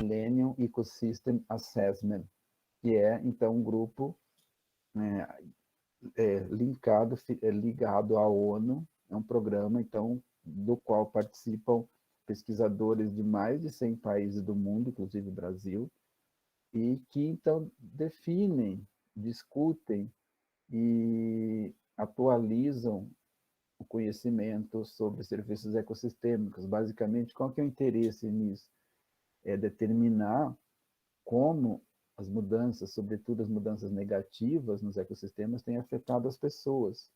Millennium Ecosystem Assessment, que é, então, um grupo ligado à ONU, é um programa, então, do qual participam pesquisadores de mais de 100 países do mundo, inclusive o Brasil, e que, então, definem, discutem e atualizam o conhecimento sobre serviços ecossistêmicos. Basicamente, qual que é o interesse nisso? É determinar como as mudanças, sobretudo as mudanças negativas nos ecossistemas, têm afetado as pessoas.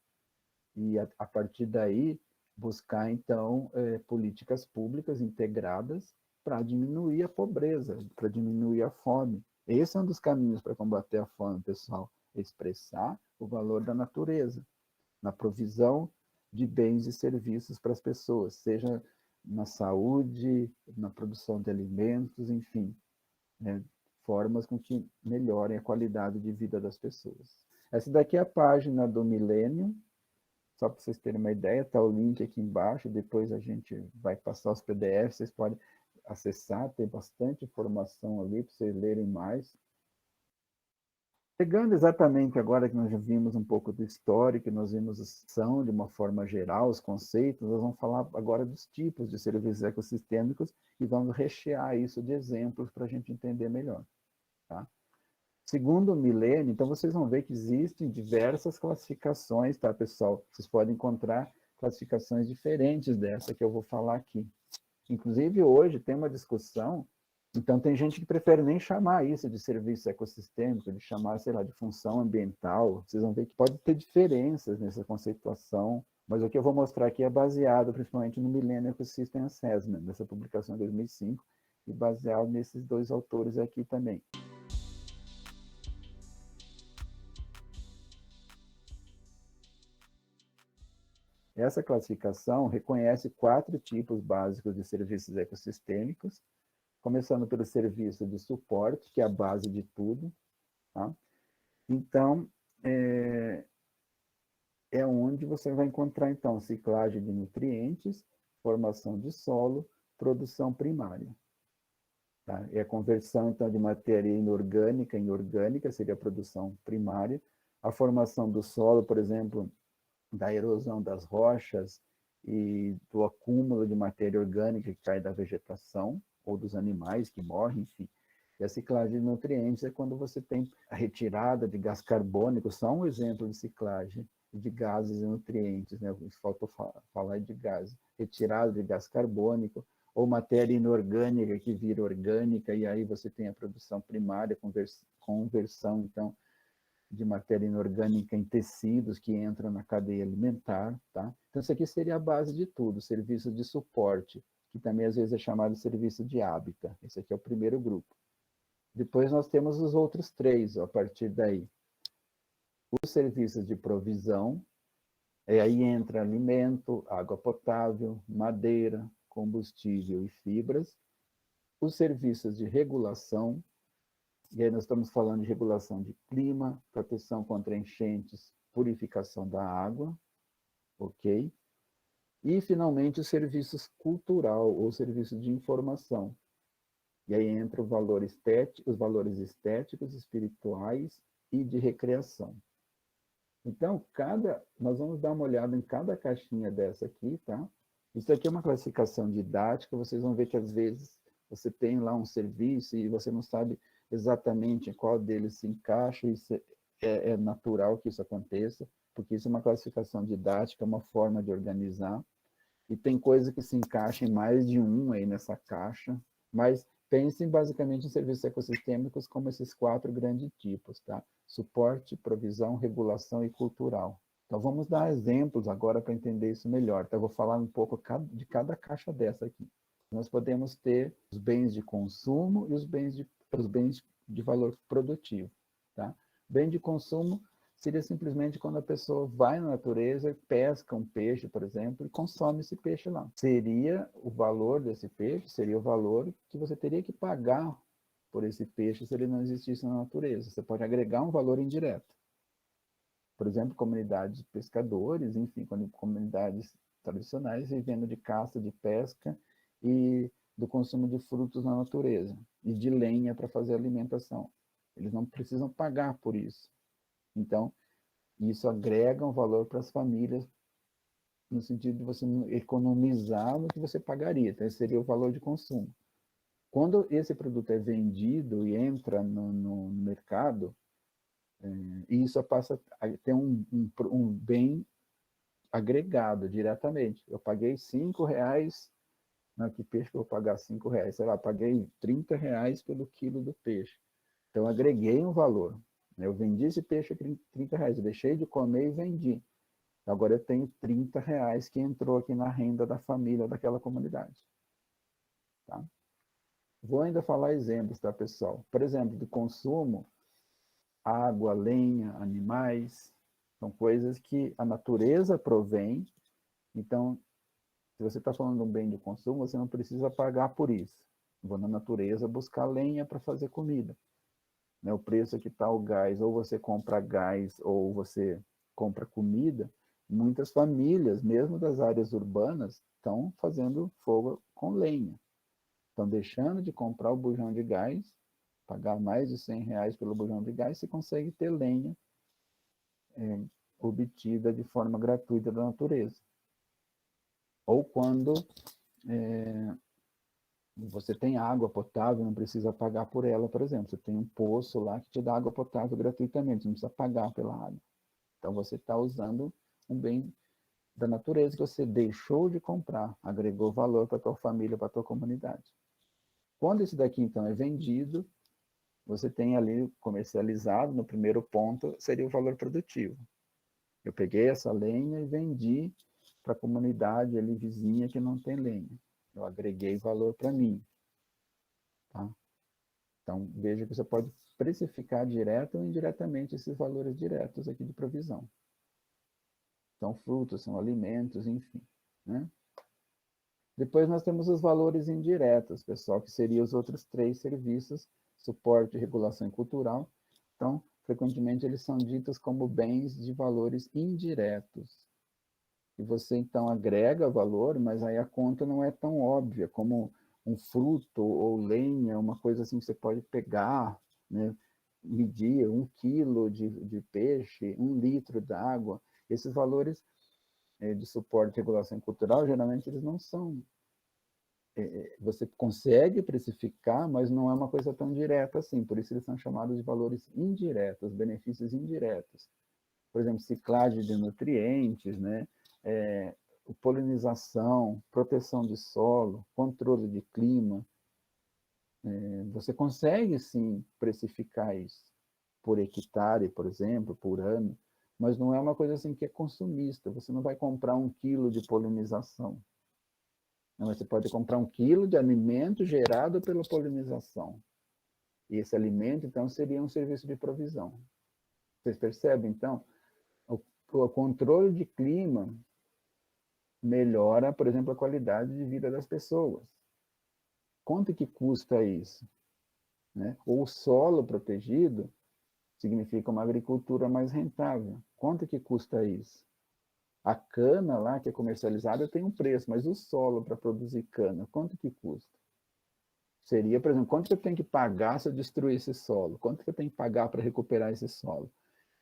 E, a partir daí, buscar, então, políticas públicas integradas para diminuir a pobreza, para diminuir a fome. Esse é um dos caminhos para combater a fome, pessoal, expressar o valor da natureza, na provisão de bens e serviços para as pessoas, seja na saúde, na produção de alimentos, enfim, né, formas com que melhorem a qualidade de vida das pessoas. Essa daqui é a página do Millennium, só para vocês terem uma ideia, está o link aqui embaixo, depois a gente vai passar os PDFs, vocês podem acessar, tem bastante informação ali para vocês lerem mais. Pegando exatamente agora que nós já vimos um pouco do histórico, nós vimos a ação de uma forma geral, os conceitos, nós vamos falar agora dos tipos de serviços ecossistêmicos e vamos rechear isso de exemplos para a gente entender melhor. Tá? Segundo o Millennium, então vocês vão ver que existem diversas classificações, tá, pessoal? Vocês podem encontrar classificações diferentes dessa que eu vou falar aqui. Inclusive, hoje tem uma discussão, então tem gente que prefere nem chamar isso de serviço ecossistêmico, de chamar, sei lá, de função ambiental. Vocês vão ver que pode ter diferenças nessa conceituação, mas o que eu vou mostrar aqui é baseado principalmente no Millennium Ecosystem Assessment, dessa publicação de 2005, e baseado nesses dois autores aqui também. Essa classificação reconhece 4 tipos básicos de serviços ecossistêmicos, começando pelo serviço de suporte, que é a base de tudo. Tá? Então, é onde você vai encontrar, então, ciclagem de nutrientes, formação de solo, produção primária. Tá? É a conversão, então, de matéria inorgânica em orgânica, seria a produção primária. A formação do solo, por exemplo, da erosão das rochas e do acúmulo de matéria orgânica que cai da vegetação ou dos animais que morrem, enfim. E a ciclagem de nutrientes é quando você tem a retirada de gás carbônico, só um exemplo de ciclagem de gases e nutrientes, né? Faltou falar de gás. Retirada de gás carbônico ou matéria inorgânica que vira orgânica, e aí você tem a produção primária, conversão, então, de matéria inorgânica em tecidos que entram na cadeia alimentar, tá? Então, isso aqui seria a base de tudo, serviço de suporte, que também às vezes é chamado de serviço de hábitat. Esse aqui é o primeiro grupo. Depois nós temos os outros 3, ó, a partir daí. Os serviços de provisão, aí entra alimento, água potável, madeira, combustível e fibras. Os serviços de regulação, e aí nós estamos falando de regulação de clima, proteção contra enchentes, purificação da água, ok? E, finalmente, os serviços cultural, ou serviços de informação. E aí entra o valor estético, os valores estéticos, espirituais e de recreação. Então, nós vamos dar uma olhada em cada caixinha dessa aqui, tá? Isso aqui é uma classificação didática, vocês vão ver que, às vezes, você tem lá um serviço e você não sabe exatamente em qual deles se encaixa, isso é natural que isso aconteça, porque isso é uma classificação didática, uma forma de organizar, e tem coisa que se encaixa em mais de um aí nessa caixa, mas pensem basicamente em serviços ecossistêmicos como esses 4 grandes tipos, tá? Suporte, provisão, regulação e cultural. Então vamos dar exemplos agora para entender isso melhor. Então eu vou falar um pouco de cada caixa dessa aqui. Nós podemos ter os bens de consumo e os bens de valor produtivo, tá? Bem de consumo seria simplesmente quando a pessoa vai na natureza, pesca um peixe, por exemplo, e consome esse peixe lá. Seria o valor desse peixe, seria o valor que você teria que pagar por esse peixe se ele não existisse na natureza. Você pode agregar um valor indireto. Por exemplo, comunidades de pescadores, enfim, comunidades tradicionais vivendo de caça, de pesca e do consumo de frutos na natureza e de lenha para fazer alimentação. Eles não precisam pagar por isso. Então, isso agrega um valor para as famílias, no sentido de você economizar no que você pagaria. Então, esse seria o valor de consumo. Quando esse produto é vendido e entra no mercado, isso passa a ter um bem agregado diretamente. Eu paguei R$5, não, que peixe que eu vou pagar R$5? Sei lá, paguei R$30 pelo quilo do peixe. Então, agreguei um valor. Eu vendi esse peixe por R$30, eu deixei de comer e vendi. Agora eu tenho R$30 que entrou aqui na renda da família daquela comunidade. Tá? Vou ainda falar exemplos, tá, pessoal? Por exemplo, do consumo, água, lenha, animais, são coisas que a natureza provém. Então, se você está falando de um bem de consumo, você não precisa pagar por isso. Vou na natureza buscar lenha para fazer comida. O preço que está o gás, ou você compra gás, ou você compra comida, muitas famílias, mesmo das áreas urbanas, estão fazendo fogo com lenha. Estão deixando de comprar o bujão de gás, pagar mais de R$100 pelo bujão de gás, você consegue ter lenha obtida de forma gratuita da natureza. Ou quando você tem água potável, não precisa pagar por ela, por exemplo. Você tem um poço lá que te dá água potável gratuitamente, não precisa pagar pela água. Então, você está usando um bem da natureza que você deixou de comprar, agregou valor para a tua família, para a tua comunidade. Quando esse daqui, então, é vendido, você tem ali comercializado, no primeiro ponto, seria o valor produtivo. Eu peguei essa lenha e vendi para a comunidade ali vizinha que não tem lenha. Eu agreguei valor para mim. Tá? Então, veja que você pode precificar direto ou indiretamente esses valores diretos aqui de provisão. São frutos, são alimentos, enfim. Né? Depois nós temos os valores indiretos, pessoal, que seriam os outros 3 serviços, suporte, regulação e cultural. Então, frequentemente eles são ditos como bens de valores indiretos. E você, então, agrega valor, mas aí a conta não é tão óbvia, como um fruto ou lenha, uma coisa assim que você pode pegar, né? Medir 1 quilo de peixe, 1 litro d'água. Esses valores de suporte, regulação cultural, geralmente eles não são... Você consegue precificar, mas não é uma coisa tão direta assim. Por isso eles são chamados de valores indiretos, benefícios indiretos. Por exemplo, ciclagem de nutrientes, né? Polinização, proteção de solo, controle de clima. Você consegue, sim, precificar isso por hectare, por exemplo, por ano, mas não é uma coisa assim que é consumista. Você não vai comprar 1 quilo de polinização. Não, você pode comprar 1 quilo de alimento gerado pela polinização. E esse alimento, então, seria um serviço de provisão. Vocês percebem, então? O controle de clima melhora, por exemplo, a qualidade de vida das pessoas. Quanto que custa isso? Né? O solo protegido significa uma agricultura mais rentável. Quanto que custa isso? A cana lá, que é comercializada, tem um preço, mas o solo para produzir cana, quanto que custa? Seria, por exemplo, quanto que eu tenho que pagar se eu destruir esse solo? Quanto que eu tenho que pagar para recuperar esse solo?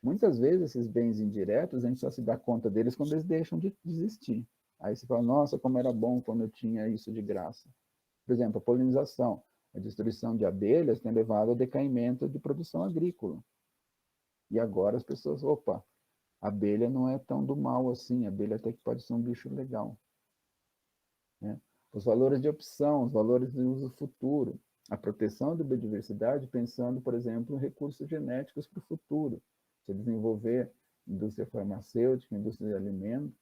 Muitas vezes, esses bens indiretos, a gente só se dá conta deles quando eles deixam de existir. Aí você fala, nossa, como era bom quando eu tinha isso de graça. Por exemplo, a polinização, a destruição de abelhas tem levado ao decaimento de produção agrícola. E agora as pessoas, opa, a abelha não é tão do mal assim, a abelha até que pode ser um bicho legal. Né? Os valores de opção, os valores de uso futuro, a proteção da biodiversidade, pensando, por exemplo, em recursos genéticos para o futuro. Se desenvolver indústria farmacêutica, indústria de alimentos,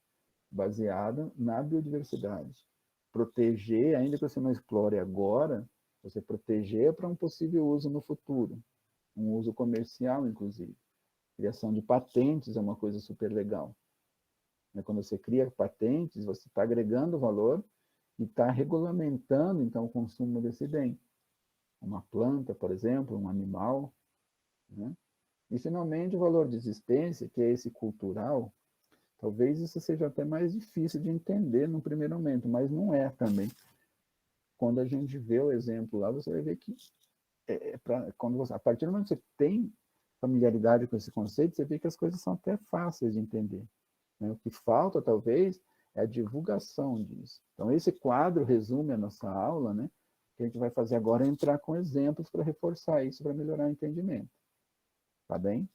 baseada na biodiversidade. Proteger, ainda que você não explore agora, você proteger para um possível uso no futuro, um uso comercial, inclusive. Criação de patentes é uma coisa super legal. Quando você cria patentes, você está agregando valor e está regulamentando, então, o consumo desse bem. Uma planta, por exemplo, um animal. Né? E, finalmente, o valor de existência, que é esse cultural. Talvez isso seja até mais difícil de entender no primeiro momento, mas não é também. quando a gente vê o exemplo lá, você vai ver que a partir do momento que você tem familiaridade com esse conceito, você vê que as coisas são até fáceis de entender, né? O que falta, talvez, é a divulgação disso. Então, esse quadro resume a nossa aula, né? O que a gente vai fazer agora é entrar com exemplos para reforçar isso, para melhorar o entendimento. Tá bem?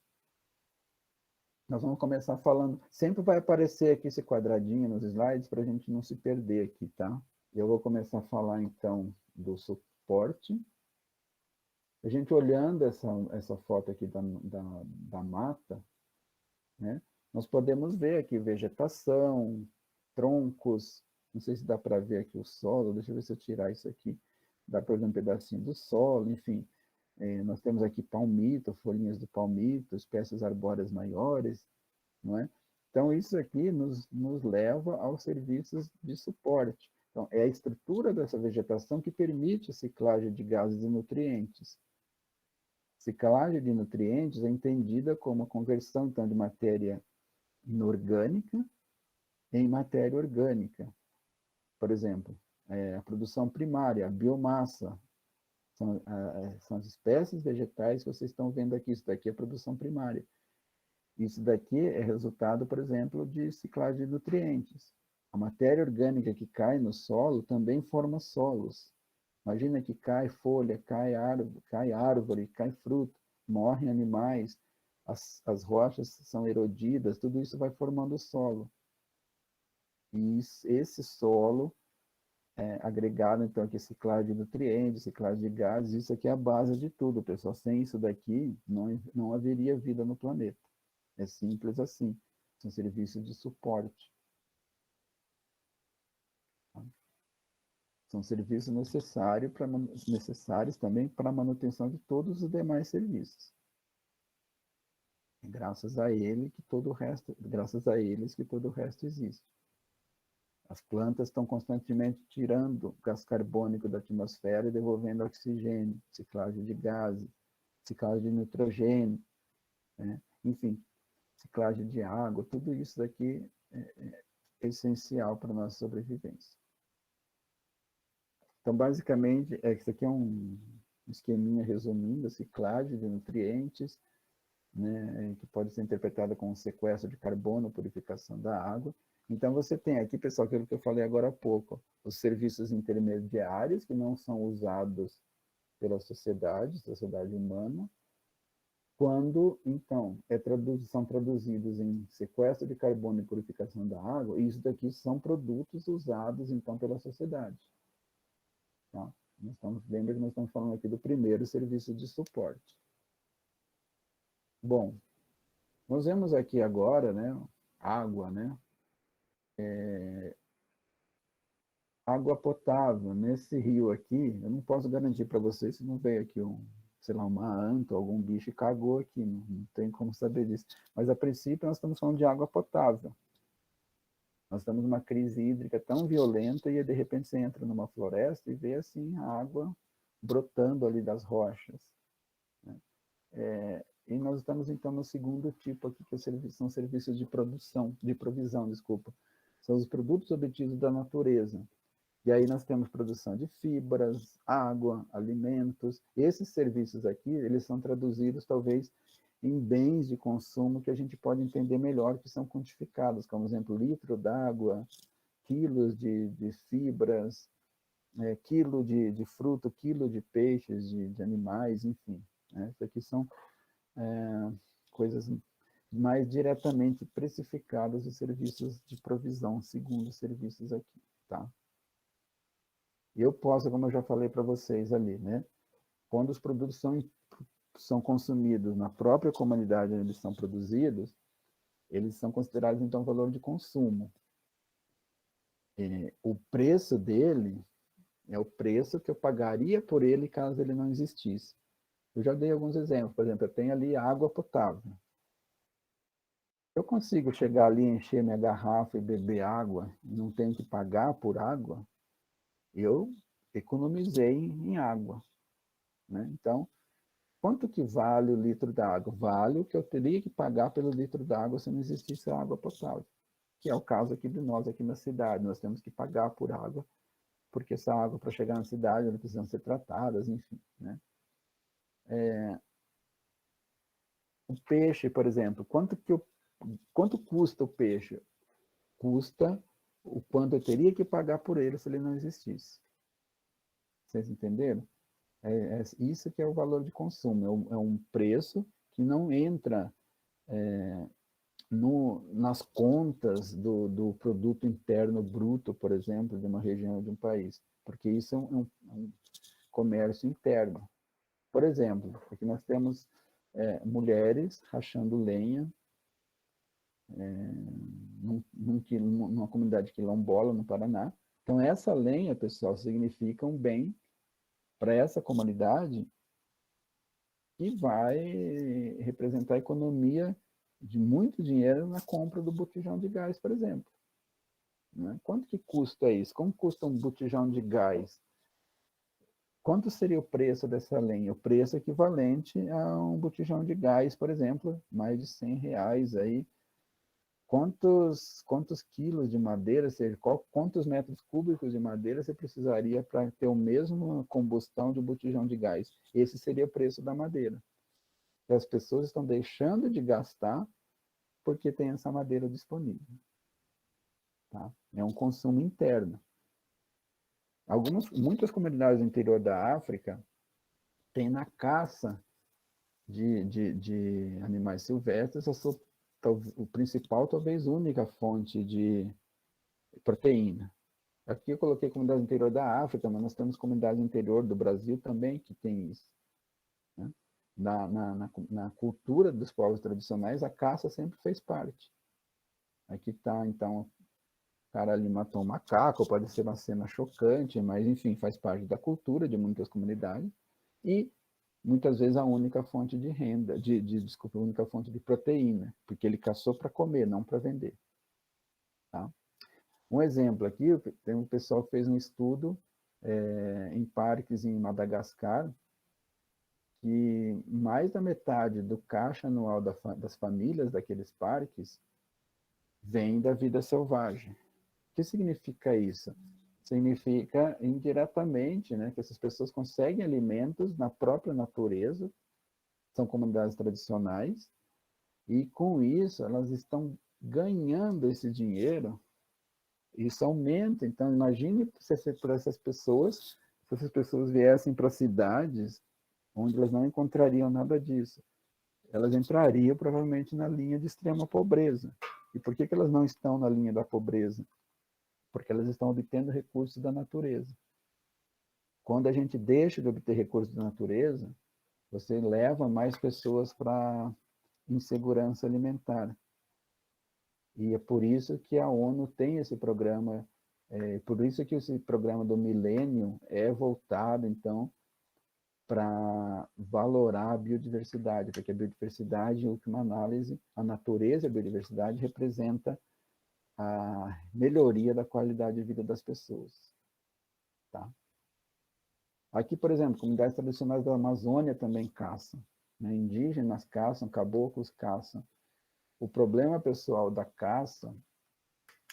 Nós vamos começar falando... Sempre vai aparecer aqui esse quadradinho nos slides para a gente não se perder aqui, tá? Eu vou começar a falar, então, do suporte. A gente olhando essa foto aqui da mata, né? Nós podemos ver aqui vegetação, troncos, não sei se dá para ver aqui o solo, deixa eu ver se eu tirar isso aqui, dá para ver um pedacinho do solo, enfim. Nós temos aqui palmito, folhinhas do palmito, espécies arbóreas maiores, não é? Então, isso aqui nos leva aos serviços de suporte. Então, é a estrutura dessa vegetação que permite a ciclagem de gases e nutrientes. Ciclagem de nutrientes é entendida como a conversão, então, de matéria inorgânica em matéria orgânica. Por exemplo, a produção primária, a biomassa, são as espécies vegetais que vocês estão vendo aqui. Isso daqui é a produção primária. Isso daqui é resultado, por exemplo, de ciclagem de nutrientes. A matéria orgânica que cai no solo também forma solos. Imagina que cai folha, cai árvore, cai fruto, morrem animais, as rochas são erodidas, tudo isso vai formando solo. E esse solo, agregado, então, aqui, ciclagem de nutrientes, ciclagem de gases, isso aqui é a base de tudo, pessoal. Sem isso daqui, não haveria vida no planeta. É simples assim. São serviços de suporte. São serviços necessários também para a manutenção de todos os demais serviços. Graças a eles que todo o resto existe. As plantas estão constantemente tirando gás carbônico da atmosfera e devolvendo oxigênio, ciclagem de gases, ciclagem de nitrogênio, né? Enfim, ciclagem de água, tudo isso daqui é essencial para a nossa sobrevivência. Então, basicamente, isso aqui é um esqueminha resumindo a ciclagem de nutrientes, né, que pode ser interpretada como sequestro de carbono, purificação da água. Então, você tem aqui, pessoal, aquilo que eu falei agora há pouco, os serviços intermediários que não são usados pela sociedade humana, quando, então, são traduzidos em sequestro de carbono e purificação da água, e isso daqui são produtos usados, então, pela sociedade. Tá? Lembra que nós estamos falando aqui do primeiro serviço de suporte. Bom, nós vemos aqui agora, né, água, né? Água potável. Nesse rio aqui, eu não posso garantir para vocês se não veio aqui sei lá, uma anta, algum bicho e cagou aqui, não tem como saber disso. Mas, a princípio, nós estamos falando de água potável. Nós estamos numa crise hídrica tão violenta e, de repente, você entra numa floresta e vê, assim, a água brotando ali das rochas, né? E nós estamos, então, no segundo tipo aqui, que são serviços de provisão, desculpa. São os produtos obtidos da natureza. E aí nós temos produção de fibras, água, alimentos. Esses serviços aqui, eles são traduzidos, talvez, em bens de consumo que a gente pode entender melhor, que são quantificados, como, por exemplo, litro d'água, quilos de fibras, quilo de fruto, quilo de peixes, de animais, enfim. Né? Isso aqui são coisas mais diretamente precificadas de serviços de provisão, segundo os serviços aqui, tá? Eu posso, como eu já falei para vocês ali, né? Quando os produtos são consumidos na própria comunidade onde eles são produzidos, eles são considerados, então, valor de consumo. O preço dele é o preço que eu pagaria por ele caso ele não existisse. Eu já dei alguns exemplos. Por exemplo, eu tenho ali água potável. Eu consigo chegar ali, encher minha garrafa e beber água, e não tenho que pagar por água, eu economizei em água, né? Então, quanto que vale o litro d'água? Vale o que eu teria que pagar pelo litro d'água se não existisse água potável, que é o caso aqui de nós, aqui na cidade. Nós temos que pagar por água porque essa água, para chegar na cidade, elas precisam ser tratadas, enfim, né? O peixe, por exemplo, quanto custa o peixe? Custa o quanto eu teria que pagar por ele se ele não existisse. Vocês entenderam? Isso que é o valor de consumo, é um preço que não entra nas contas do produto interno bruto, por exemplo, de uma região ou de um país, porque isso é um comércio interno. Por exemplo, aqui nós temos mulheres rachando lenha numa comunidade quilombola, no Paraná. Então, essa lenha, pessoal, significa um bem para essa comunidade que vai representar a economia de muito dinheiro na compra do botijão de gás, por exemplo. Né? Quanto que custa isso? Como custa um botijão de gás? Quanto seria o preço dessa lenha? O preço equivalente a um botijão de gás, por exemplo, mais de R$ 100 aí. Quantos quilos de madeira, seja, quantos metros cúbicos de madeira você precisaria para ter a mesma combustão de um botijão de gás? Esse seria o preço da madeira. E as pessoas estão deixando de gastar porque tem essa madeira disponível. Tá? É um consumo interno. Muitas comunidades do interior da África têm na caça de animais silvestres o principal, talvez única fonte de proteína. Aqui eu coloquei comunidade do interior da África, mas nós temos comunidades do interior do Brasil também que tem isso. Né? Na cultura dos povos tradicionais, a caça sempre fez parte. Aqui está, então, o cara ali matou um macaco, pode ser uma cena chocante, mas, enfim, faz parte da cultura de muitas comunidades. E, muitas vezes, a única fonte de renda, desculpa, a única fonte de proteína, porque ele caçou para comer, não para vender. Tá? Um exemplo aqui, tem um pessoal que fez um estudo em parques em Madagascar, que mais da metade do caixa anual das famílias daqueles parques vem da vida selvagem. O que significa isso? Significa indiretamente, né, que essas pessoas conseguem alimentos na própria natureza, são comunidades tradicionais, e com isso elas estão ganhando esse dinheiro. Isso aumenta. Então, imagine para essas pessoas, se essas pessoas viessem para cidades onde elas não encontrariam nada disso. Elas entrariam provavelmente na linha de extrema pobreza. E por que elas não estão na linha da pobreza? Porque elas estão obtendo recursos da natureza. Quando a gente deixa de obter recursos da natureza, você leva mais pessoas para insegurança alimentar. E é por isso que a ONU tem esse programa, por isso que esse programa do milênio é voltado, então, para valorar a biodiversidade, porque a biodiversidade, em última análise, a natureza e a biodiversidade representa a melhoria da qualidade de vida das pessoas. Tá? Aqui, por exemplo, comunidades tradicionais da Amazônia também caçam. Né? Indígenas caçam, caboclos caçam. O problema pessoal da caça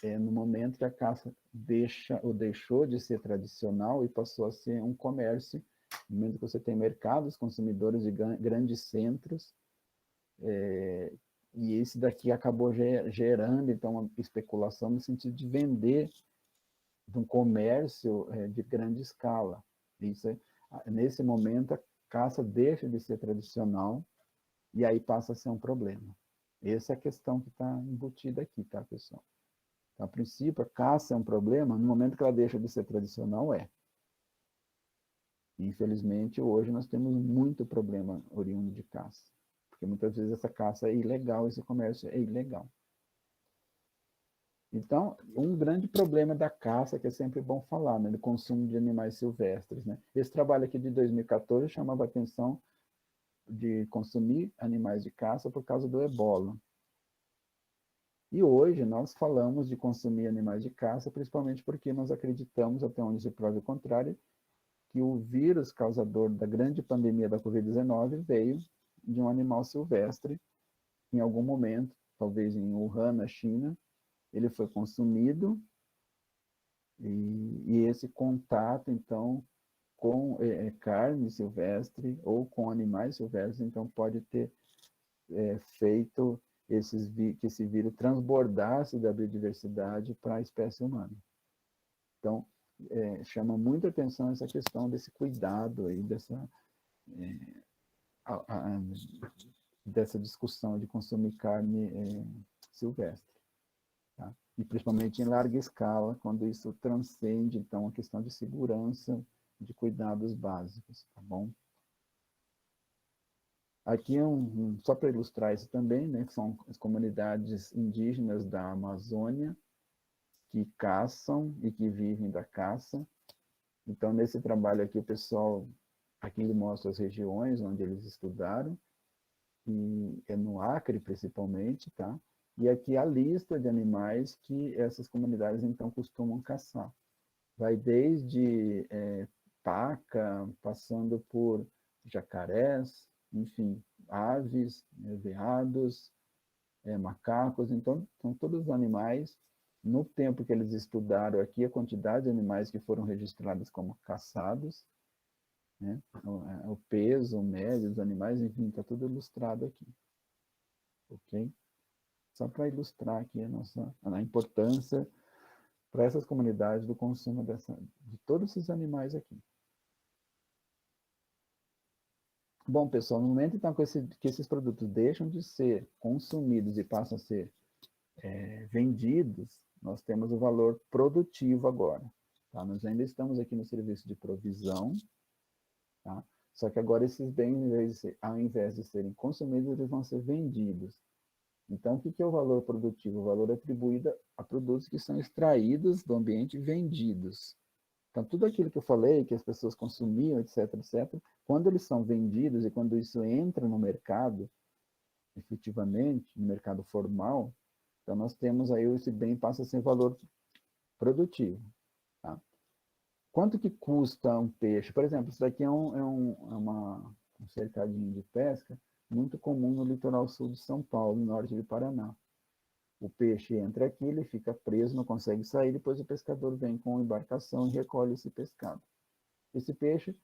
é no momento que a caça deixou de ser tradicional e passou a ser um comércio, no momento que você tem mercados, consumidores de grandes centros, e esse daqui acabou gerando, então, uma especulação no sentido de vender de um comércio de grande escala. Nesse momento, a caça deixa de ser tradicional e aí passa a ser um problema. Essa é a questão que está embutida aqui, tá, pessoal? Então, a princípio, a caça é um problema, no momento que ela deixa de ser tradicional, Infelizmente, hoje nós temos muito problema oriundo de caça, porque muitas vezes essa caça é ilegal, esse comércio é ilegal. Então, um grande problema da caça, que é sempre bom falar, né, do consumo de animais silvestres. Né? Esse trabalho aqui de 2014 chamava a atenção de consumir animais de caça por causa do ebola. E hoje nós falamos de consumir animais de caça, principalmente porque nós acreditamos, até onde se prove o contrário, que o vírus causador da grande pandemia da Covid-19 veio de um animal silvestre, em algum momento, talvez em Wuhan, na China, ele foi consumido E esse contato, então, com carne silvestre ou com animais silvestres, então pode ter feito que esse vírus transbordasse da biodiversidade para a espécie humana. Então, chama muita atenção essa questão desse cuidado aí, dessa discussão de consumir carne silvestre. Tá? E principalmente em larga escala, quando isso transcende, então, a questão de segurança, de cuidados básicos, tá bom? Aqui só para ilustrar isso também, né, que são as comunidades indígenas da Amazônia, que caçam e que vivem da caça. Então, nesse trabalho aqui, o pessoal, aqui ele mostra as regiões onde eles estudaram, e é no Acre, principalmente, tá? E aqui a lista de animais que essas comunidades, então, costumam caçar. Vai desde paca, passando por jacarés, enfim, aves, veados, macacos, então, são todos os animais. No tempo que eles estudaram aqui, a quantidade de animais que foram registrados como caçados, né? O peso, o médio dos animais, enfim, está tudo ilustrado aqui. Ok? Só para ilustrar aqui a importância para essas comunidades do consumo de todos esses animais aqui. Bom, pessoal, no momento então que esses produtos deixam de ser consumidos e passam a ser vendidos, nós temos o valor produtivo agora. Tá? Nós ainda estamos aqui no serviço de provisão, tá? Só que agora esses bens, ao invés de serem consumidos, eles vão ser vendidos. Então, o que é o valor produtivo? O valor atribuído a produtos que são extraídos do ambiente e vendidos. Então, tudo aquilo que eu falei, que as pessoas consumiam, etc., etc., quando eles são vendidos e quando isso entra no mercado, efetivamente, no mercado formal, então nós temos aí esse bem passa a ser valor produtivo. Tá? Quanto que custa um peixe? Por exemplo, isso daqui é um cercadinho de pesca muito comum no litoral sul de São Paulo, no norte de Paraná. O peixe entra aqui, ele fica preso, não consegue sair, depois o pescador vem com a embarcação e recolhe esse pescado. Esse peixe,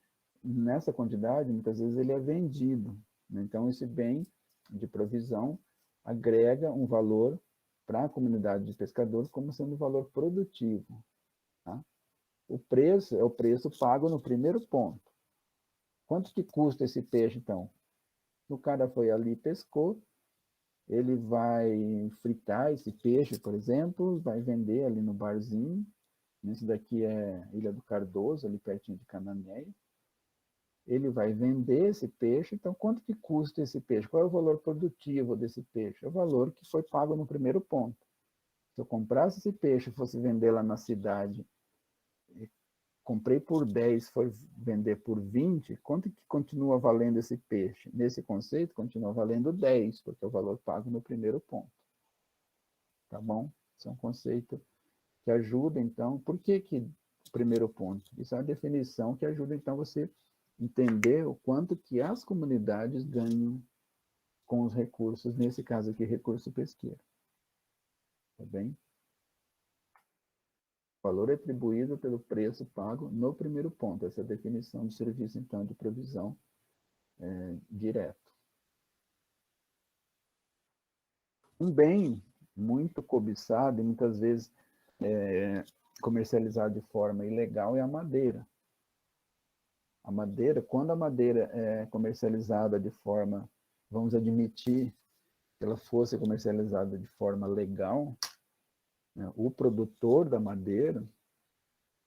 nessa quantidade, muitas vezes ele é vendido. Né? Então, esse bem de provisão agrega um valor para a comunidade de pescadores como sendo um valor produtivo. Tá? O preço é o preço pago no primeiro ponto. Quanto que custa esse peixe, então? O cara foi ali e pescou, ele vai fritar esse peixe, por exemplo, vai vender ali no barzinho. Esse daqui é Ilha do Cardoso, ali pertinho de Cananéia. Ele vai vender esse peixe, então quanto que custa esse peixe? Qual é o valor produtivo desse peixe? É o valor que foi pago no primeiro ponto. Se eu comprasse esse peixe e fosse vender lá na cidade, comprei por 10, foi vender por 20, quanto que continua valendo esse peixe? Nesse conceito, continua valendo 10, porque é o valor pago no primeiro ponto. Tá bom? Esse é um conceito que ajuda, então, por que o primeiro ponto? Isso é uma definição que ajuda, então, você entender o quanto que as comunidades ganham com os recursos, nesse caso aqui, recurso pesqueiro. Tá bem? Valor atribuído pelo preço pago no primeiro ponto, essa é a definição de serviço, então, de provisão direto. Um bem muito cobiçado e muitas vezes comercializado de forma ilegal é a madeira. A madeira, quando a madeira é comercializada de forma, vamos admitir, que ela fosse comercializada de forma legal, né, o produtor da madeira,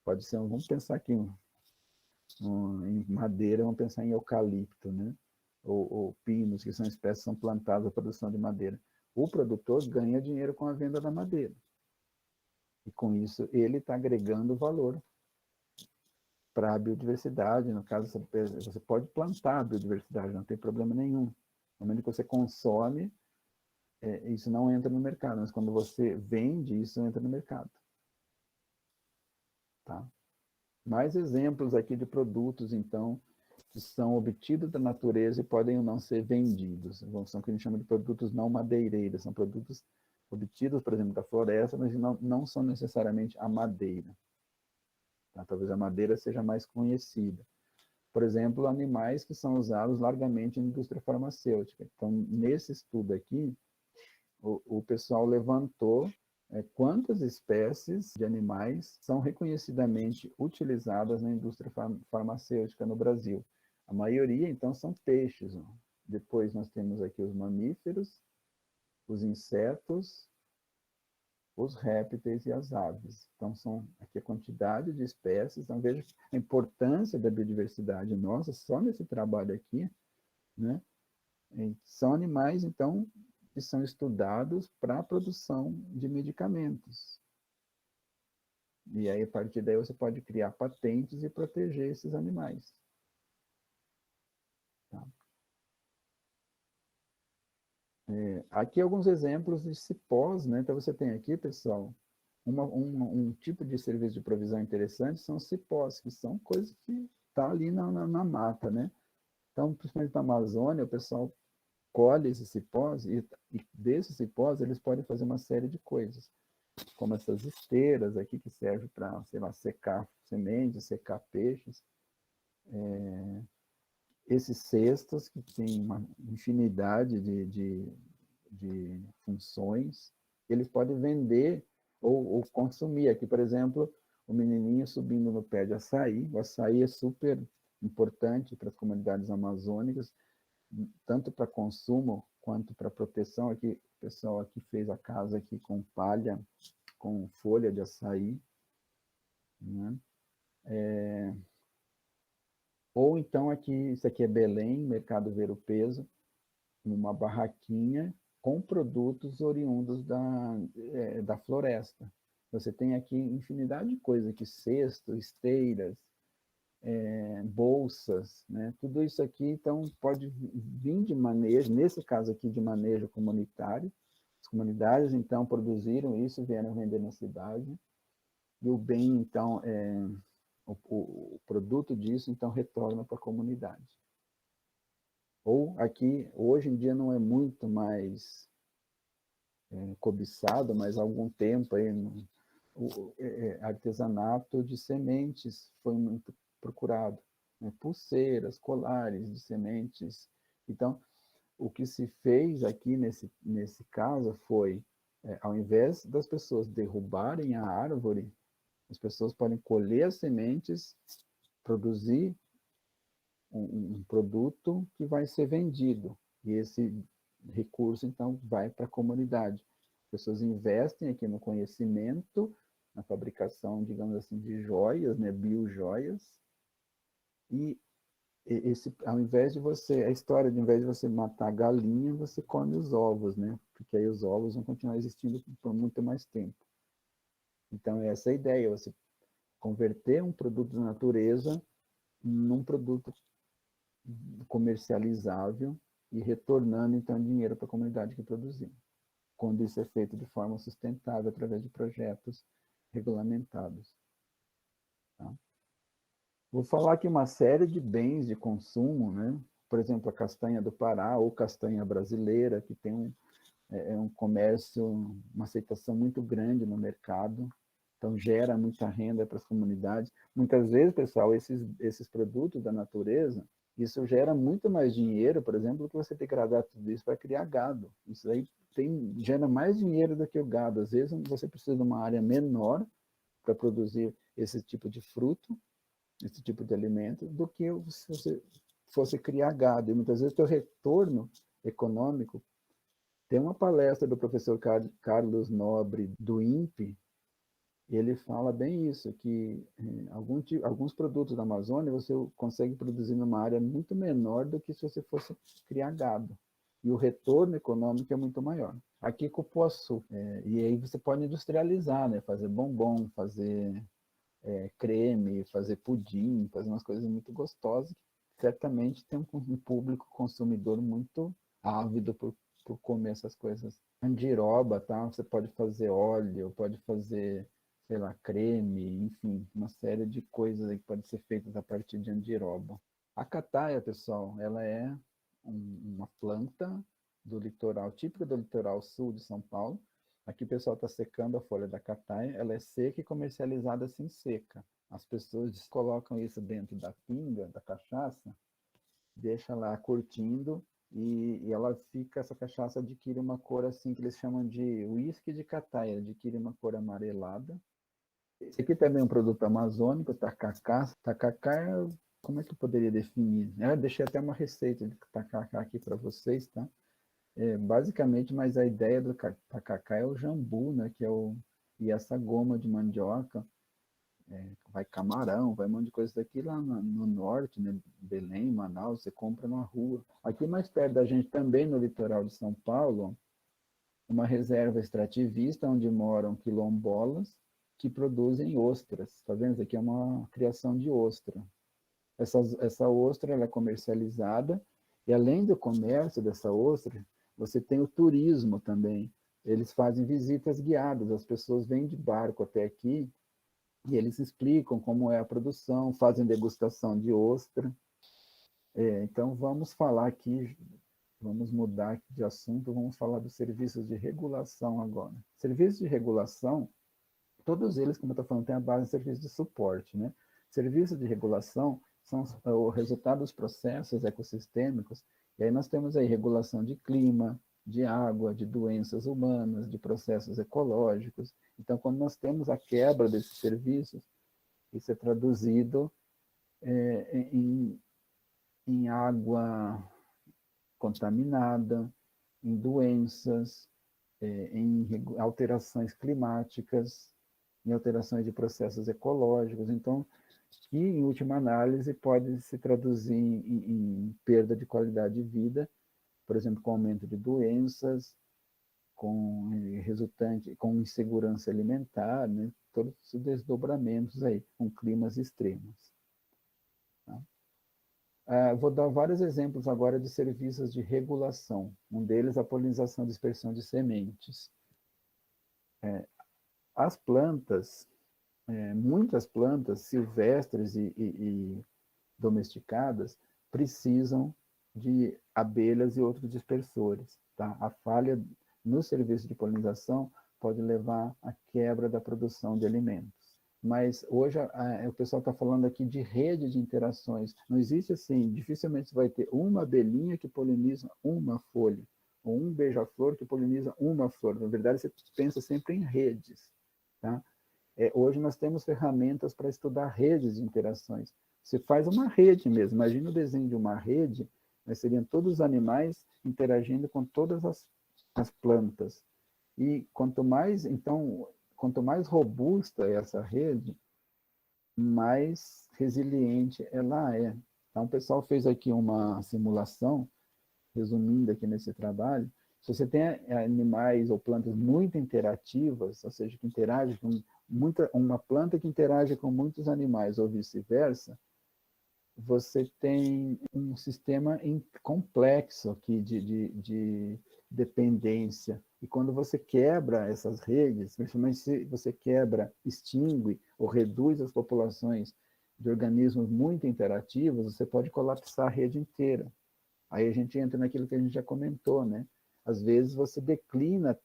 pode ser, vamos pensar aqui em madeira, vamos pensar em eucalipto, né? Ou pinos, que são espécies que são plantadas para a produção de madeira. O produtor ganha dinheiro com a venda da madeira. E com isso ele está agregando valor para a biodiversidade. No caso, você pode plantar a biodiversidade, não tem problema nenhum. No momento que você consome, isso não entra no mercado, mas quando você vende, isso entra no mercado. Tá? Mais exemplos aqui de produtos, então, que são obtidos da natureza e podem ou não ser vendidos. São o que a gente chama de produtos não madeireiros, são produtos obtidos, por exemplo, da floresta, mas não são necessariamente a madeira. tá? Talvez a madeira seja mais conhecida. Por exemplo, animais que são usados largamente na indústria farmacêutica. Então, nesse estudo aqui, o pessoal levantou quantas espécies de animais são reconhecidamente utilizadas na indústria farmacêutica no Brasil. A maioria, então, são peixes. Depois nós temos aqui os mamíferos, os insetos, os répteis e as aves. Então, são aqui a quantidade de espécies. Então, veja a importância da biodiversidade nossa, só nesse trabalho aqui, né? E são animais, então, que são estudados para a produção de medicamentos. E aí, a partir daí, você pode criar patentes e proteger esses animais. Tá? Aqui alguns exemplos de cipós, né? Então, você tem aqui, pessoal, um tipo de serviço de provisão interessante são os cipós, que são coisas que tá ali na mata, né? Então, principalmente na Amazônia, o pessoal colhe esses cipós e desses cipós eles podem fazer uma série de coisas, como essas esteiras aqui que servem para, sei lá, secar sementes, secar peixes. Esses cestos que têm uma infinidade de funções, eles podem vender ou consumir. Aqui, por exemplo, o menininho subindo no pé de açaí. O açaí é super importante para as comunidades amazônicas, tanto para consumo quanto para proteção. Aqui, o pessoal aqui fez a casa aqui com palha, com folha de açaí, né? Ou então aqui, isso aqui é Belém, Mercado Ver o Peso, uma barraquinha com produtos oriundos da floresta. Você tem aqui infinidade de coisas, aqui, cestos, esteiras, bolsas, né? Tudo isso aqui, então, pode vir de manejo, nesse caso aqui, de manejo comunitário. As comunidades, então, produziram isso, vieram vender na cidade, e o bem, então, o produto disso, então, retorna para a comunidade. Ou aqui, hoje em dia, não é muito mais cobiçado, mas há algum tempo aí, o artesanato de sementes foi muito procurado, né? Pulseiras, colares de sementes. Então, o que se fez aqui nesse caso foi, ao invés das pessoas derrubarem a árvore, as pessoas podem colher as sementes, produzir um produto que vai ser vendido. E esse recurso, então, vai para a comunidade. As pessoas investem aqui no conhecimento, na fabricação, digamos assim, de joias, né, biojoias, e ao invés de você, a história de, ao invés de você matar a galinha, você come os ovos, né, porque aí os ovos vão continuar existindo por muito mais tempo. Então, essa é a ideia, você converter um produto da natureza num produto comercializável e retornando, então, dinheiro para a comunidade que produziu, quando isso é feito de forma sustentável através de projetos regulamentados. Tá? Vou falar aqui uma série de bens de consumo, né? Por exemplo, a castanha do Pará ou castanha brasileira, que tem um comércio, uma aceitação muito grande no mercado, então gera muita renda para as comunidades. Muitas vezes, pessoal, esses produtos da natureza, isso gera muito mais dinheiro, por exemplo, do que você degradar tudo isso para criar gado. Isso aí gera mais dinheiro do que o gado. Às vezes você precisa de uma área menor para produzir esse tipo de fruto, esse tipo de alimento, do que se você fosse criar gado. E muitas vezes o teu retorno econômico. Tem uma palestra do professor Carlos Nobre, do INPE, e ele fala bem isso, que alguns produtos da Amazônia você consegue produzir numa área muito menor do que se você fosse criar gado. E o retorno econômico é muito maior. Aqui Cupuaçu. E aí você pode industrializar, né? Fazer bombom, fazer creme, fazer pudim, fazer umas coisas muito gostosas. Certamente tem um público consumidor muito ávido por comer essas coisas. Andiroba, tá? Você pode fazer óleo, pode fazer, sei lá, creme, enfim, uma série de coisas aí que podem ser feitas a partir de andiroba. A cataia, pessoal, ela é uma planta do litoral, típica do litoral sul de São Paulo. Aqui o pessoal está secando a folha da cataia, ela é seca e comercializada assim seca. As pessoas colocam isso dentro da pinga, da cachaça, deixa lá curtindo e ela fica, essa cachaça adquire uma cor assim que eles chamam de uísque de cataia, adquire uma cor amarelada. Esse aqui também é um produto amazônico, tacacá. Tacacá, como é que eu poderia definir? Eu deixei até uma receita de tacacá aqui para vocês, tá? Basicamente, mas a ideia do tacacá é o jambu, né? Que é e essa goma de mandioca, vai camarão, vai um monte de coisa daqui lá no norte, né? Belém, Manaus, você compra na rua. Aqui mais perto da gente, também no litoral de São Paulo, uma reserva extrativista onde moram quilombolas que produzem ostras. Está vendo? Isso aqui é uma criação de ostra. Essa ostra ela é comercializada e além do comércio dessa ostra, você tem o turismo também. Eles fazem visitas guiadas, as pessoas vêm de barco até aqui e eles explicam como é a produção, fazem degustação de ostra. Então vamos falar aqui, vamos mudar aqui de assunto, vamos falar dos serviços de regulação agora. Serviços de regulação, todos eles, como eu estou falando, têm a base de serviço de suporte, né? Serviços de regulação são o resultado dos processos ecossistêmicos, e aí nós temos aí regulação de clima, de água, de doenças humanas, de processos ecológicos. Então, quando nós temos a quebra desses serviços, isso é traduzido em água contaminada, em doenças, em alterações climáticas, em alterações de processos ecológicos. Então, que, em última análise, pode se traduzir em perda de qualidade de vida, por exemplo, com aumento de doenças, com resultante, com insegurança alimentar, né? Todos os desdobramentos aí, com climas extremos. Tá? Vou dar vários exemplos agora de serviços de regulação. Um deles, a polinização e dispersão de sementes. As plantas, muitas plantas silvestres e domesticadas precisam de abelhas e outros dispersores. Tá? A falha no serviço de polinização pode levar à quebra da produção de alimentos. Mas hoje o pessoal está falando aqui de rede de interações. Não existe assim, dificilmente você vai ter uma abelhinha que poliniza uma folha, ou um beija-flor que poliniza uma flor. Na verdade, você pensa sempre em redes. Tá? Hoje nós temos ferramentas para estudar redes de interações. Você faz uma rede mesmo. Imagina o desenho de uma rede, né? Seriam todos os animais interagindo com todas as plantas. E quanto mais robusta é essa rede, mais resiliente ela é. Então, o pessoal fez aqui uma simulação, resumindo aqui nesse trabalho. Se você tem animais ou plantas muito interativas, ou seja, que interagem com uma planta que interage com muitos animais ou vice-versa, você tem um sistema complexo aqui de dependência. E quando você quebra essas redes, principalmente se você quebra, extingue ou reduz as populações de organismos muito interativos, você pode colapsar a rede inteira. Aí a gente entra naquilo que a gente já comentou, né? Às vezes você declina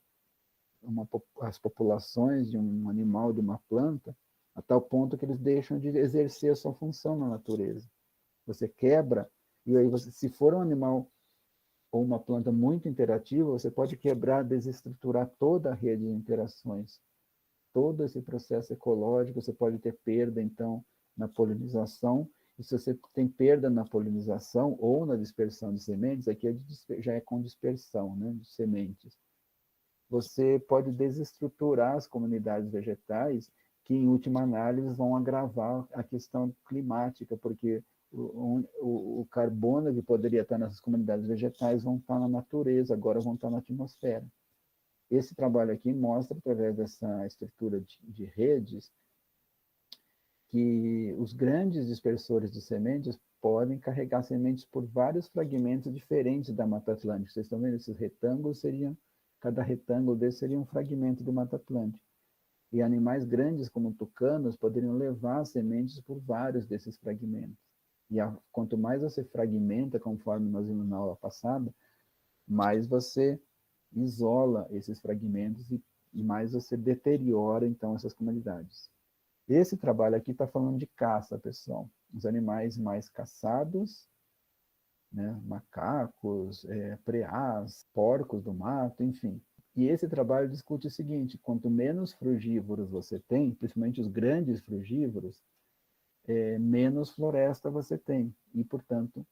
as populações de um animal, de uma planta, a tal ponto que eles deixam de exercer a sua função na natureza. Você quebra, e aí se for um animal ou uma planta muito interativa, você pode quebrar, desestruturar toda a rede de interações. Todo esse processo ecológico, você pode ter perda, então, na polinização. E se você tem perda na polinização ou na dispersão de sementes, aqui já é com dispersão, né, de sementes. Você pode desestruturar as comunidades vegetais, que, em última análise, vão agravar a questão climática, porque o carbono que poderia estar nessas comunidades vegetais vão estar na natureza, agora vão estar na atmosfera. Esse trabalho aqui mostra, através dessa estrutura de redes, que os grandes dispersores de sementes podem carregar sementes por vários fragmentos diferentes da Mata Atlântica. Vocês estão vendo? Esses retângulos cada retângulo desse seria um fragmento do Mata Atlântica. E animais grandes, como tucanos, poderiam levar sementes por vários desses fragmentos. E quanto mais você fragmenta, conforme nós vimos na aula passada, mais você isola esses fragmentos e mais você deteriora, então, essas comunidades. Esse trabalho aqui está falando de caça, pessoal. Os animais mais caçados, né? Macacos, preás, porcos do mato, enfim. E esse trabalho discute o seguinte: quanto menos frugívoros você tem, principalmente os grandes frugívoros, menos floresta você tem e, portanto,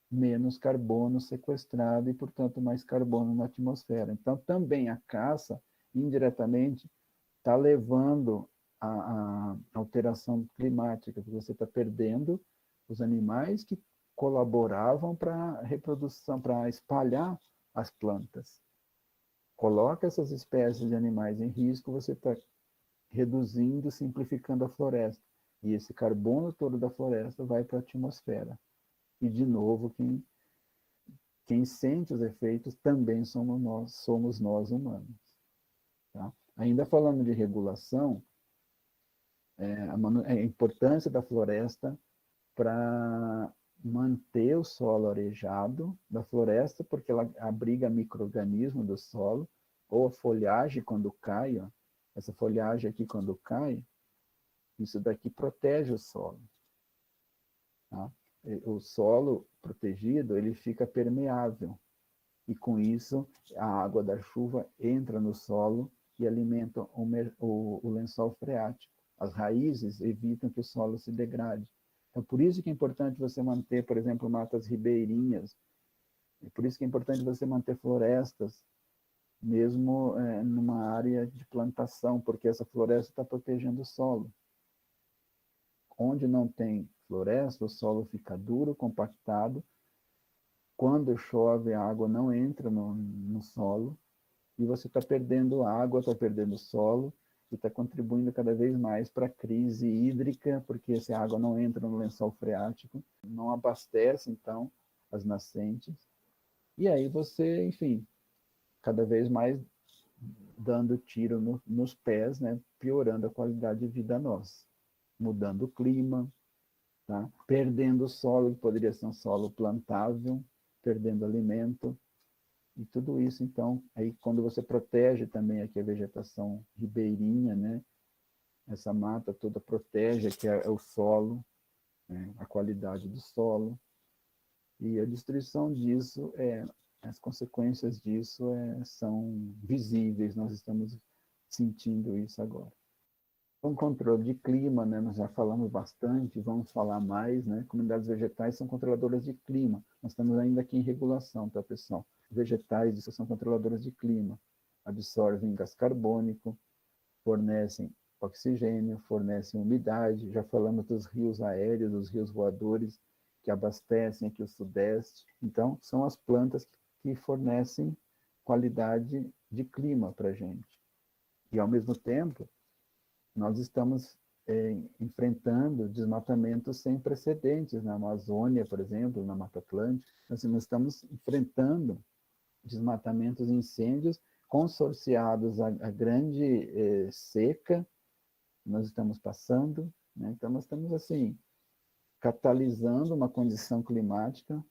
menos carbono sequestrado e, portanto, mais carbono na atmosfera. Então, também a caça, indiretamente, está levando a alteração climática, porque você está perdendo os animais que colaboravam para a reprodução, para espalhar as plantas. Coloca essas espécies de animais em risco, você está reduzindo, simplificando a floresta. E esse carbono todo da floresta vai para a atmosfera. E, de novo, quem sente os efeitos também somos nós humanos. Tá? Ainda falando de regulação, a importância da floresta para manter o solo arejado da floresta, porque ela abriga micro-organismos do solo, ou a folhagem quando cai, ó, essa folhagem aqui quando cai, isso daqui protege o solo. Tá? O solo protegido, ele fica permeável, e com isso a água da chuva entra no solo e alimenta o lençol freático. As raízes evitam que o solo se degrade. Então, por isso que é importante você manter, por exemplo, matas ribeirinhas. É por isso que é importante você manter florestas, mesmo numa área de plantação, porque essa floresta está protegendo o solo. Onde não tem floresta, o solo fica duro, compactado. Quando chove, a água não entra no solo, e você está perdendo água, está perdendo solo, e está contribuindo cada vez mais para a crise hídrica, porque se a água não entra no lençol freático, não abastece, então, as nascentes. E aí você, enfim, cada vez mais dando tiro nos pés, né? Piorando a qualidade de vida nossa, mudando o clima, tá? Perdendo o solo, que poderia ser um solo plantável, perdendo alimento. E tudo isso, então, aí quando você protege também aqui a vegetação ribeirinha, né? Essa mata toda protege aqui o solo, né? A qualidade do solo. E a destruição disso, as consequências disso são visíveis, nós estamos sentindo isso agora. O controle de clima, né? Nós já falamos bastante, vamos falar mais, né? Comunidades vegetais são controladoras de clima. Nós estamos ainda aqui em regulação, tá, pessoal? Vegetais são controladoras de clima, absorvem gás carbônico, fornecem oxigênio, fornecem umidade. Já falamos dos rios aéreos, dos rios voadores, que abastecem aqui o Sudeste. Então, são as plantas que fornecem qualidade de clima para a gente. E, ao mesmo tempo, nós estamos enfrentando desmatamentos sem precedentes na Amazônia, por exemplo, na Mata Atlântica. Assim, nós estamos enfrentando desmatamentos e incêndios consorciados à grande seca que nós estamos passando, né? Então, nós estamos, assim, catalisando uma condição climática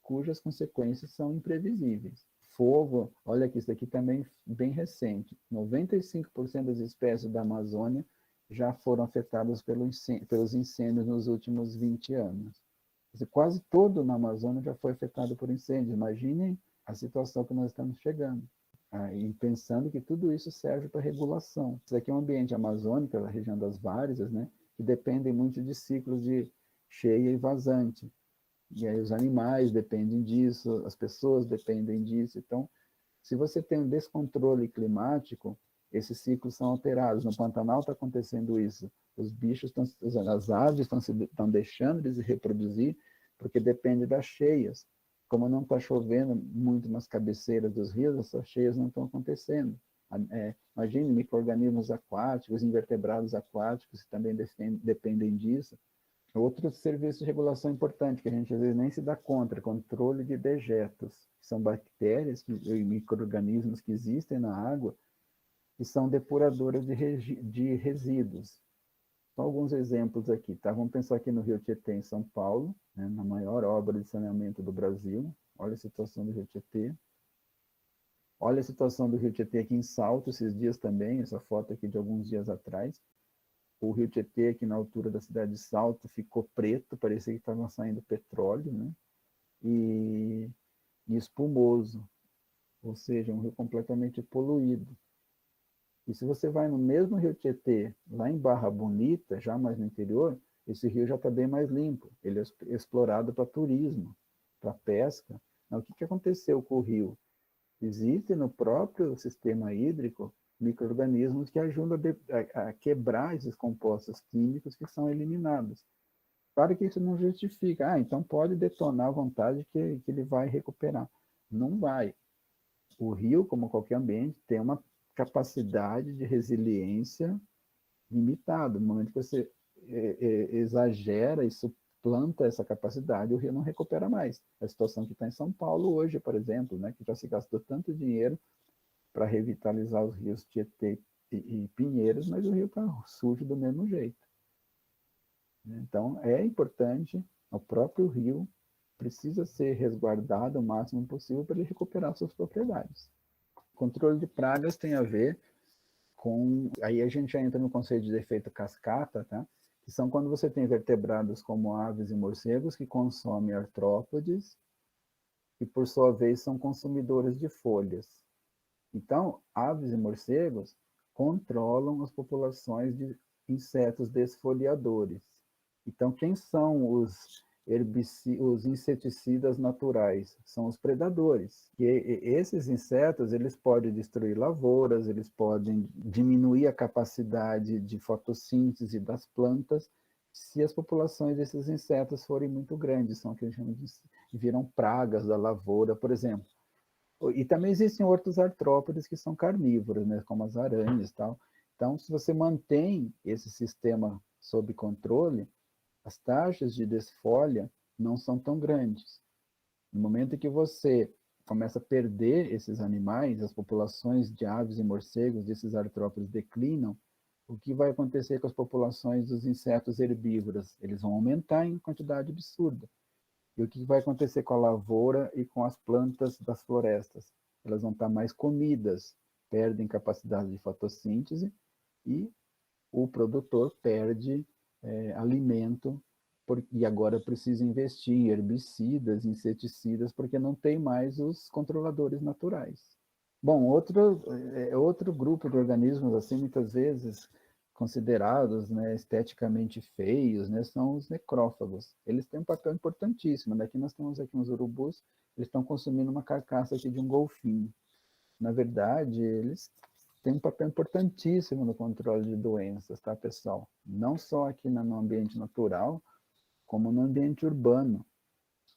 cujas consequências são imprevisíveis. Fogo, olha aqui, isso aqui também bem recente. 95% das espécies da Amazônia já foram afetadas pelos incêndios nos últimos 20 anos. Quase todo na Amazônia já foi afetado por incêndios. Imaginem a situação que nós estamos chegando. E pensando que tudo isso serve para regulação. Isso aqui é um ambiente amazônico, a região das várzeas, né, que dependem muito de ciclos de cheia e vazante. E aí os animais dependem disso, as pessoas dependem disso. Então, se você tem um descontrole climático, esses ciclos são alterados. No Pantanal está acontecendo isso. Os bichos, as aves estão deixando de se reproduzir porque depende das cheias. Como não está chovendo muito nas cabeceiras dos rios, essas cheias não estão acontecendo. Imagine micro-organismos aquáticos, invertebrados aquáticos, que também dependem disso. Outro serviço de regulação importante, que a gente às vezes nem se dá conta, é controle de dejetos, que são bactérias e micro-organismos que existem na água, que são depuradoras de resíduos. Só alguns exemplos aqui, tá? Vamos pensar aqui no Rio Tietê, em São Paulo, né, na maior obra de saneamento do Brasil. Olha a situação do Rio Tietê. Olha a situação do Rio Tietê aqui em Salto, esses dias também, essa foto aqui de alguns dias atrás. O Rio Tietê, aqui na altura da cidade de Salto, ficou preto, parecia que estava saindo petróleo, né? E espumoso, ou seja, um rio completamente poluído. E se você vai no mesmo Rio Tietê, lá em Barra Bonita, já mais no interior, esse rio já está bem mais limpo. Ele é explorado para turismo, para pesca. Mas o que aconteceu com o rio? Existem no próprio sistema hídrico micro-organismos que ajudam a quebrar esses compostos químicos que são eliminados. Claro que isso não justifica. Então pode detonar à vontade que ele vai recuperar. Não vai. O rio, como qualquer ambiente, tem uma capacidade de resiliência limitada. No momento que você exagera e suplanta essa capacidade, o rio não recupera mais. A situação que está em São Paulo hoje, por exemplo, né, que já se gastou tanto dinheiro para revitalizar os rios Tietê e Pinheiros, mas o rio está sujo do mesmo jeito. Então, é importante, o próprio rio precisa ser resguardado o máximo possível para ele recuperar suas propriedades. O controle de pragas tem a ver com... Aí a gente já entra no conceito de efeito cascata, tá? Que são quando você tem vertebrados como aves e morcegos que consomem artrópodes e, por sua vez, são consumidores de folhas. Então, aves e morcegos controlam as populações de insetos desfoliadores. Então, quem são os inseticidas naturais? São os predadores. E esses insetos, eles podem destruir lavouras, eles podem diminuir a capacidade de fotossíntese das plantas, se as populações desses insetos forem muito grandes, são o que a gente chama de viram pragas da lavoura, por exemplo. E também existem outros artrópodes que são carnívoros, né, como as aranhas e tal. Então, se você mantém esse sistema sob controle, as taxas de desfolha não são tão grandes. No momento em que você começa a perder esses animais, as populações de aves e morcegos desses artrópodes declinam, o que vai acontecer com as populações dos insetos herbívoros? Eles vão aumentar em quantidade absurda. E o que vai acontecer com a lavoura e com as plantas das florestas? Elas vão estar mais comidas, perdem capacidade de fotossíntese e o produtor perde alimento e agora precisa investir em herbicidas, inseticidas, porque não tem mais os controladores naturais. Bom, outro grupo de organismos, assim, muitas vezes considerados, né, esteticamente feios, né, são os necrófagos. Eles têm um papel importantíssimo, né? Aqui nós temos aqui uns urubus, eles estão consumindo uma carcaça aqui de um golfinho. Na verdade, eles têm um papel importantíssimo no controle de doenças, tá, pessoal? Não só aqui no ambiente natural, como no ambiente urbano.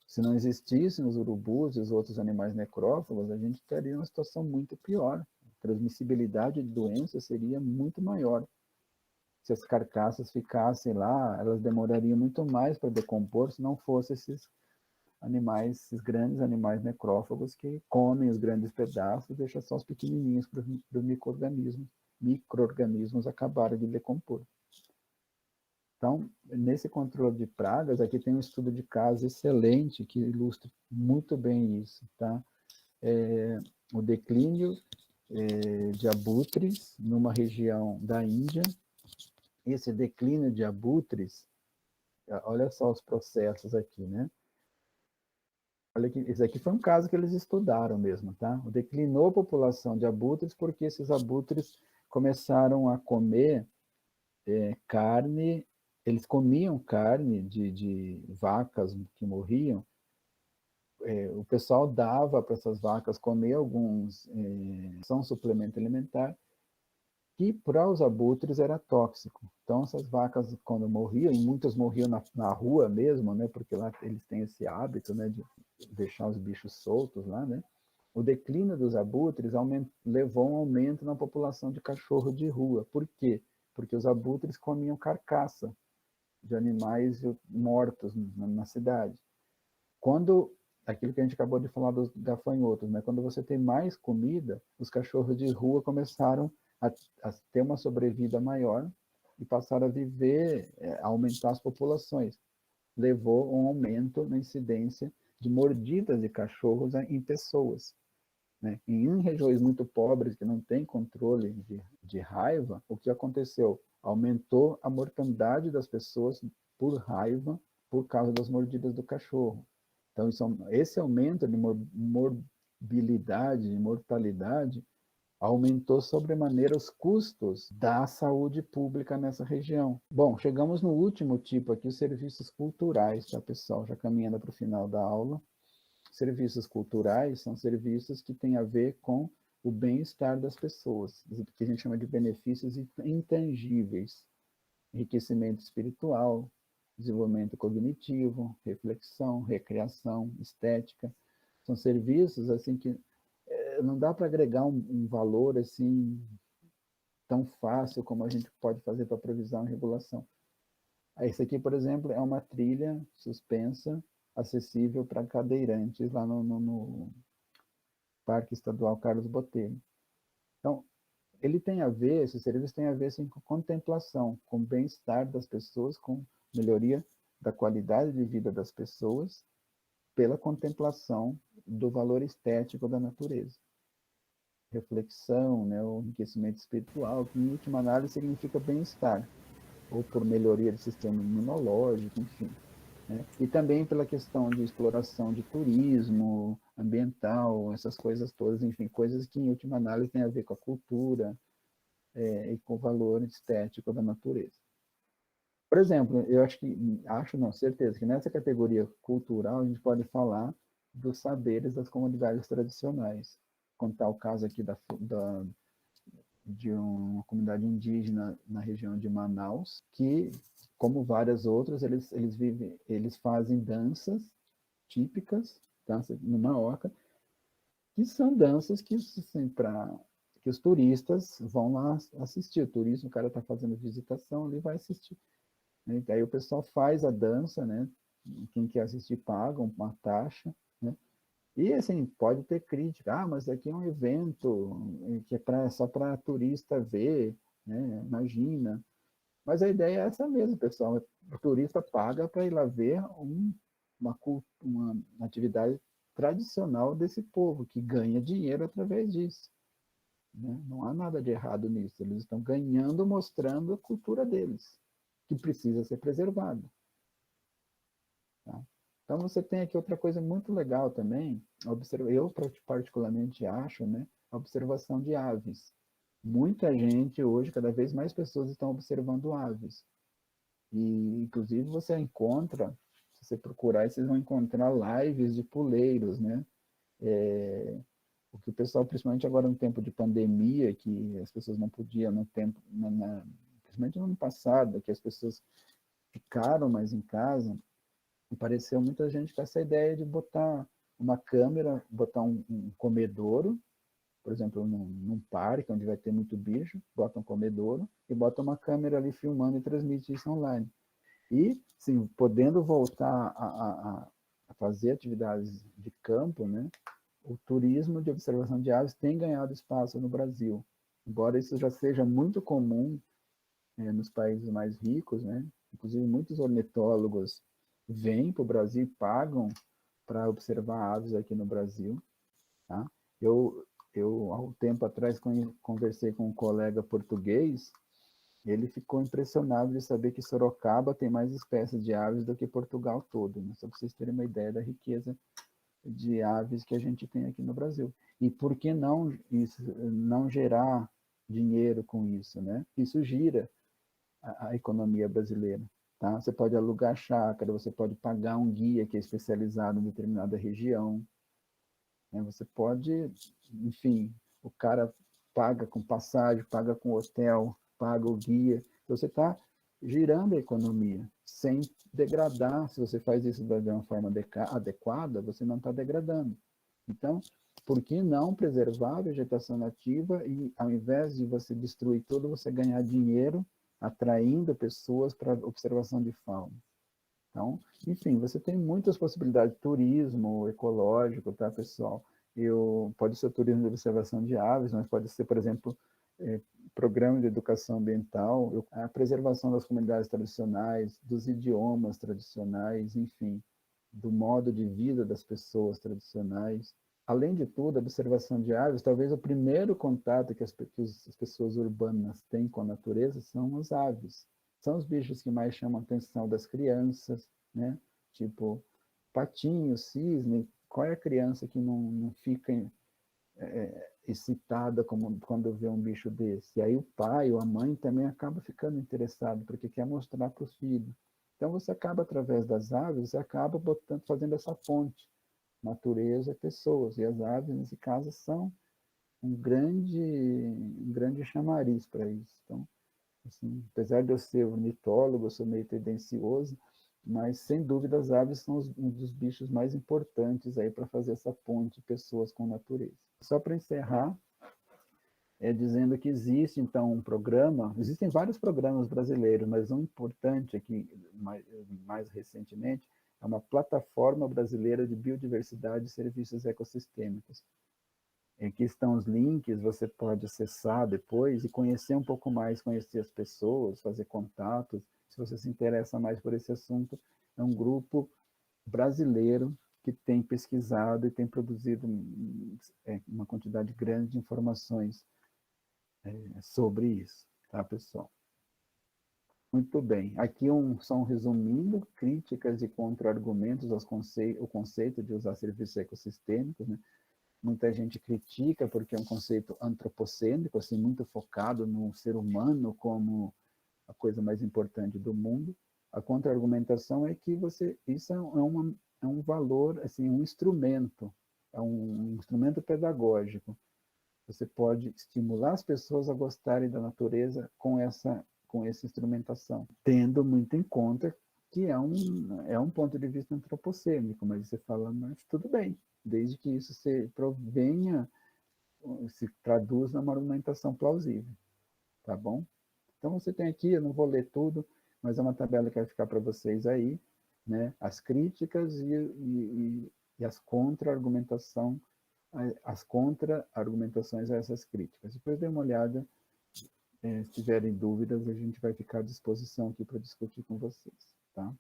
Se não existissem os urubus e os outros animais necrófagos, a gente teria uma situação muito pior. A transmissibilidade de doenças seria muito maior. Se as carcaças ficassem lá, elas demorariam muito mais para decompor se não fossem esses animais, esses grandes animais necrófagos que comem os grandes pedaços e deixam só os pequenininhos para os micro-organismos acabarem de decompor. Então, nesse controle de pragas, aqui tem um estudo de caso excelente que ilustra muito bem isso, tá? O declínio de abutres numa região da Índia. Esse declínio de abutres, olha só os processos aqui, né? Olha aqui, esse aqui foi um caso que eles estudaram mesmo, tá? Declinou a população de abutres porque esses abutres começaram a comer carne, eles comiam carne de vacas que morriam, o pessoal dava para essas vacas comer alguns, são suplemento alimentar, que para os abutres era tóxico. Então essas vacas quando morriam, e muitas morriam na rua mesmo, né, porque lá eles têm esse hábito, né, de deixar os bichos soltos lá, né, o declínio dos abutres levou a um aumento na população de cachorro de rua. Por quê? Porque os abutres comiam carcaça de animais mortos na cidade. Quando, aquilo que a gente acabou de falar dos gafanhotos, né? Quando você tem mais comida, os cachorros de rua começaram a ter uma sobrevida maior e passaram a viver, a aumentar as populações. Levou a um aumento na incidência de mordidas de cachorros em pessoas. né? Em regiões muito pobres, que não tem controle de raiva, o que aconteceu? Aumentou a mortandade das pessoas por raiva, por causa das mordidas do cachorro. Então, esse aumento de morbilidade, de mortalidade, aumentou sobremaneira os custos da saúde pública nessa região. Bom, chegamos no último tipo aqui, os serviços culturais, tá, pessoal? Já caminhando para o final da aula. Serviços culturais são serviços que têm a ver com o bem-estar das pessoas, que a gente chama de benefícios intangíveis, enriquecimento espiritual, desenvolvimento cognitivo, reflexão, recreação, estética. São serviços assim que não dá para agregar um valor assim tão fácil como a gente pode fazer para previsão e regulação. Esse aqui, por exemplo, é uma trilha suspensa, acessível para cadeirantes lá no Parque Estadual Carlos Botelho. Então, ele tem a ver, esse serviço tem a ver assim, com contemplação, com bem-estar das pessoas, com melhoria da qualidade de vida das pessoas, pela contemplação do valor estético da natureza. Reflexão, né, o enriquecimento espiritual, que em última análise significa bem-estar, ou por melhoria do sistema imunológico, enfim. Né? E também pela questão de exploração de turismo, ambiental, essas coisas todas, enfim, coisas que em última análise têm a ver com a cultura e com o valor estético da natureza. Por exemplo, eu acho não, certeza, que nessa categoria cultural a gente pode falar dos saberes das comunidades tradicionais. Contar o caso aqui de uma comunidade indígena na região de Manaus, que, como várias outras, eles fazem danças típicas, dança numa oca, que são danças que, assim, que os turistas vão lá assistir. O turismo, o cara está fazendo visitação, ele vai assistir. Né? Aí o pessoal faz a dança, né? Quem quer assistir paga uma taxa, né? E assim, pode ter crítica, mas aqui é um evento que só para turista ver, né? Imagina. Mas a ideia é essa mesmo, pessoal. O turista paga para ir lá ver uma atividade tradicional desse povo, que ganha dinheiro através disso. Né? Não há nada de errado nisso. Eles estão ganhando, mostrando a cultura deles, que precisa ser preservada. Tá? Então, você tem aqui outra coisa muito legal também, eu particularmente acho, né, a observação de aves. Muita gente hoje, cada vez mais pessoas estão observando aves. E, inclusive, você encontra, se você procurar, vocês vão encontrar lives de puleiros, né? O que o pessoal, principalmente agora no tempo de pandemia, que as pessoas não podiam, no tempo, principalmente no ano passado, que as pessoas ficaram mais em casa, apareceu muita gente com essa ideia de botar uma câmera, botar um comedouro, por exemplo, num parque onde vai ter muito bicho, bota um comedouro e bota uma câmera ali filmando e transmite isso online. E, sim, podendo voltar a fazer atividades de campo, né, o turismo de observação de aves tem ganhado espaço no Brasil. Embora isso já seja muito comum nos países mais ricos, né, inclusive muitos ornitólogos vêm para o Brasil e pagam para observar aves aqui no Brasil. Tá? Há um tempo atrás, conversei com um colega português, ele ficou impressionado de saber que Sorocaba tem mais espécies de aves do que Portugal todo, né? Só para vocês terem uma ideia da riqueza de aves que a gente tem aqui no Brasil. E por que não gerar dinheiro com isso, né? Isso gira a economia brasileira. Tá? Você pode alugar chácara, você pode pagar um guia que é especializado em determinada região. Né? Você pode, enfim, o cara paga com passagem, paga com hotel, paga o guia. Então, você está girando a economia sem degradar. Se você faz isso de uma forma adequada, você não está degradando. Então, por que não preservar a vegetação nativa e, ao invés de você destruir tudo, você ganhar dinheiro atraindo pessoas para observação de fauna? Então, enfim, você tem muitas possibilidades de turismo ecológico, tá, pessoal? Pode ser turismo de observação de aves, mas pode ser, por exemplo, programa de educação ambiental, a preservação das comunidades tradicionais, dos idiomas tradicionais, enfim, do modo de vida das pessoas tradicionais, além de tudo, a observação de aves, talvez o primeiro contato que as pessoas urbanas têm com a natureza são as aves. São os bichos que mais chamam a atenção das crianças, né? Tipo, patinho, cisne. Qual é a criança que não fica excitada como, quando vê um bicho desse? E aí o pai ou a mãe também acaba ficando interessado, porque quer mostrar para o filho. Então você acaba, através das aves, você acaba botando, fazendo essa ponte natureza e pessoas. E as aves, nesse caso, são um grande chamariz para isso. Então, assim, apesar de eu ser ornitólogo, eu sou meio tendencioso, mas, sem dúvida, as aves são um dos bichos mais importantes aí para fazer essa ponte pessoas com natureza. Só para encerrar, dizendo que existe, então, um programa, existem vários programas brasileiros, mas um importante aqui, mais recentemente, é uma plataforma brasileira de biodiversidade e serviços ecossistêmicos. Aqui estão os links, você pode acessar depois e conhecer um pouco mais, conhecer as pessoas, fazer contatos. Se você se interessa mais por esse assunto, é um grupo brasileiro que tem pesquisado e tem produzido uma quantidade grande de informações sobre isso, tá, pessoal? Muito bem. Aqui só um resumindo, críticas e contra-argumentos ao conceito de usar serviços ecossistêmicos, né? Muita gente critica porque é um conceito antropocêntrico, assim, muito focado no ser humano como a coisa mais importante do mundo. A contra-argumentação é que isso é um valor, assim, um instrumento, é um instrumento pedagógico. Você pode estimular as pessoas a gostarem da natureza com essa instrumentação, tendo muito em conta que é um ponto de vista antropocênico, mas você fala, mas tudo bem, desde que isso se provenha, se traduz numa argumentação plausível, tá bom? Então você tem aqui, eu não vou ler tudo, mas é uma tabela que vai ficar para vocês aí, né? As críticas e as contra-argumentações a essas críticas. Depois dê uma olhada, se tiverem dúvidas, a gente vai ficar à disposição aqui para discutir com vocês, tá?